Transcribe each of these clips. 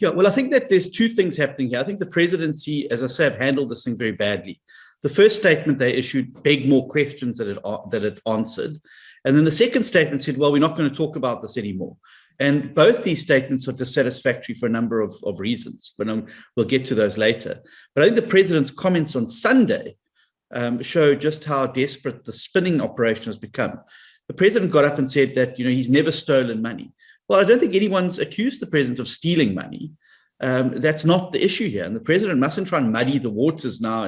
Yeah, well, I think that there's two things happening here. I think the presidency, as I say, have handled this thing very badly. The first statement they issued begged more questions that it answered. And then the second statement said, well, we're not going to talk about this anymore. And both these statements are dissatisfactory for a number of reasons, but we'll get to those later. But I think the president's comments on Sunday show just how desperate the spinning operation has become. The president got up and said that, he's never stolen money. Well, I don't think anyone's accused the president of stealing money. That's not the issue here. And the president mustn't try and muddy the waters now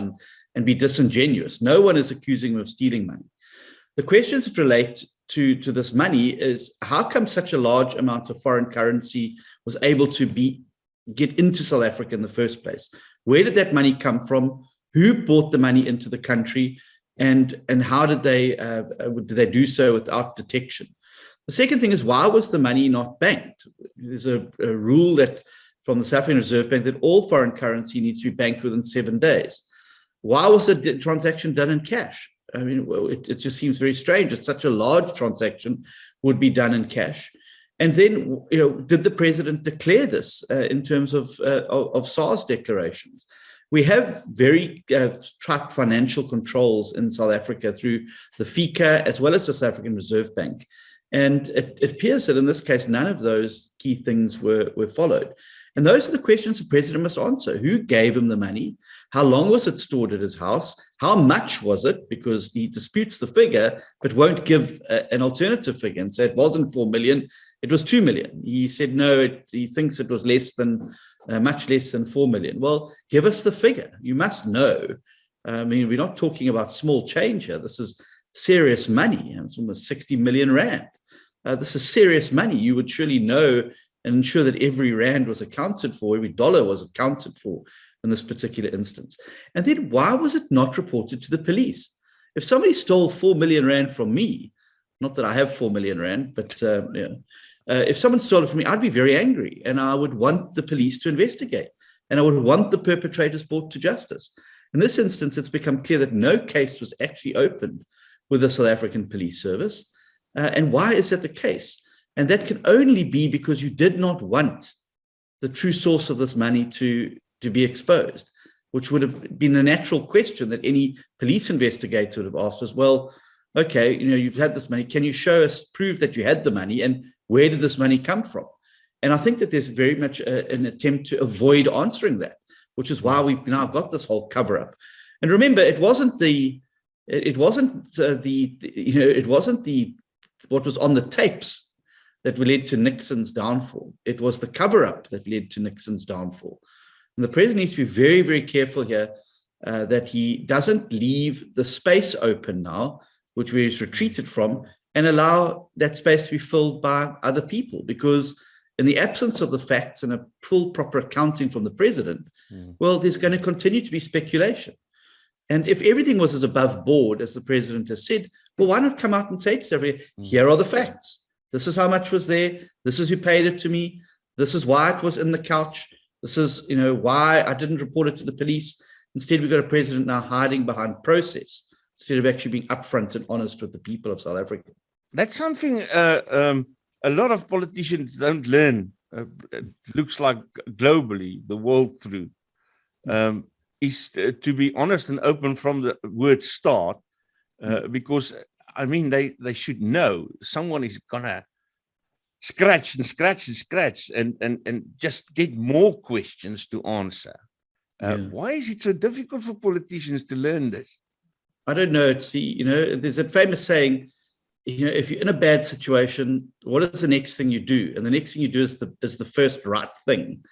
and be disingenuous. No one is accusing him of stealing money. The questions that relate to this money is, how come such a large amount of foreign currency was able to get into South Africa in the first place? Where did that money come from? Who brought the money into the country? And how did they do so without detection? The second thing is, why was the money not banked? There's a rule that from the South African Reserve Bank that all foreign currency needs to be banked within 7 days. Why was the transaction done in cash? I mean, it just seems very strange that such a large transaction would be done in cash. And then, did the president declare this in terms of SARS declarations? We have very tight financial controls in South Africa through the FICA as well as the South African Reserve Bank. And it appears that in this case, none of those key things were followed. And those are the questions the president must answer. Who gave him the money? How long was it stored at his house? How much was it? Because he disputes the figure, but won't give an alternative figure and say it wasn't 4 million, it was 2 million. He said, no, he thinks it was much less than 4 million. Well, give us the figure. You must know. I mean, we're not talking about small change here. This is serious money. It's almost 60 million rand. This is serious money. You would surely know and ensure that every rand was accounted for, every dollar was accounted for in this particular instance. And then why was it not reported to the police? If somebody stole 4 million rand from me, not that I have 4 million rand, but if someone stole it from me, I'd be very angry and I would want the police to investigate and I would want the perpetrators brought to justice. In this instance, it's become clear that no case was actually opened with the South African Police Service. And why is that the case? And that can only be because you did not want the true source of this money to be exposed, which would have been a natural question that any police investigator would have asked us. Well, okay, you've had this money. Can you show us, prove that you had the money, and where did this money come from? And I think that there's very much an attempt to avoid answering that, which is why we've now got this whole cover up. And remember, it wasn't what was on the tapes that led to Nixon's downfall. It was the cover-up that led to Nixon's downfall. And the president needs to be very, very careful here that he doesn't leave the space open now, which he's retreated from, and allow that space to be filled by other people. Because in the absence of the facts and a full proper accounting from the president, well, there's going to continue to be speculation. And if everything was as above board as the president has said, well, why not come out and say to everybody, here are the facts. This is how much was there. This is who paid it to me. This is why it was in the couch. This is, why I didn't report it to the police. Instead, we've got a president now hiding behind process instead of actually being upfront and honest with the people of South Africa. That's something a lot of politicians don't learn. It looks like globally, the world through, is to be honest and open from the word start, because I mean, they should know someone is gonna scratch and just get more questions to answer. Why is it so difficult for politicians to learn this? I don't know. There's a famous saying, if you're in a bad situation, what is the next thing you do? And the next thing you do is the first right thing.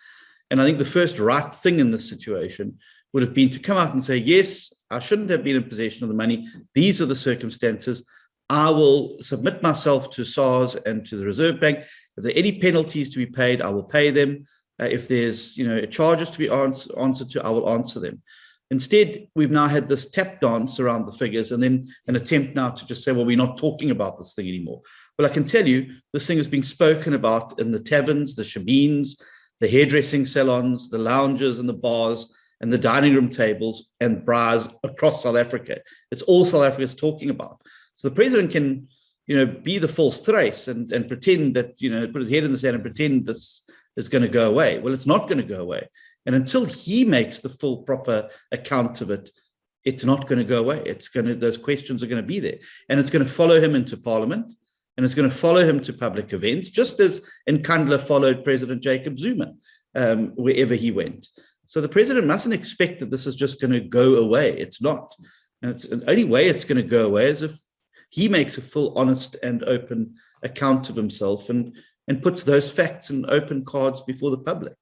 And I think the first right thing in this situation would have been to come out and say, yes, I shouldn't have been in possession of the money. These are the circumstances. I will submit myself to SARS and to the Reserve Bank. If there are any penalties to be paid, I will pay them. If there's charges to be answered to, I will answer them. Instead, we've now had this tap dance around the figures and then an attempt now to just say, well, we're not talking about this thing anymore. Well, I can tell you, this thing is being spoken about in the taverns, the shebeens, the hairdressing salons, the lounges and the bars, and the dining room tables and bars across South Africa. It's all South Africa is talking about. So the president can, be the false thrace and pretend that, put his head in the sand and pretend this is going to go away. Well, it's not going to go away. And until he makes the full proper account of it, it's not going to go away. Those questions are going to be there. And it's going to follow him into Parliament, and it's going to follow him to public events, just as Nkandla followed President Jacob Zuma wherever he went. So the president mustn't expect that this is just going to go away. It's not. And the only way it's going to go away is if he makes a full, honest, and open account of himself and puts those facts and open cards before the public.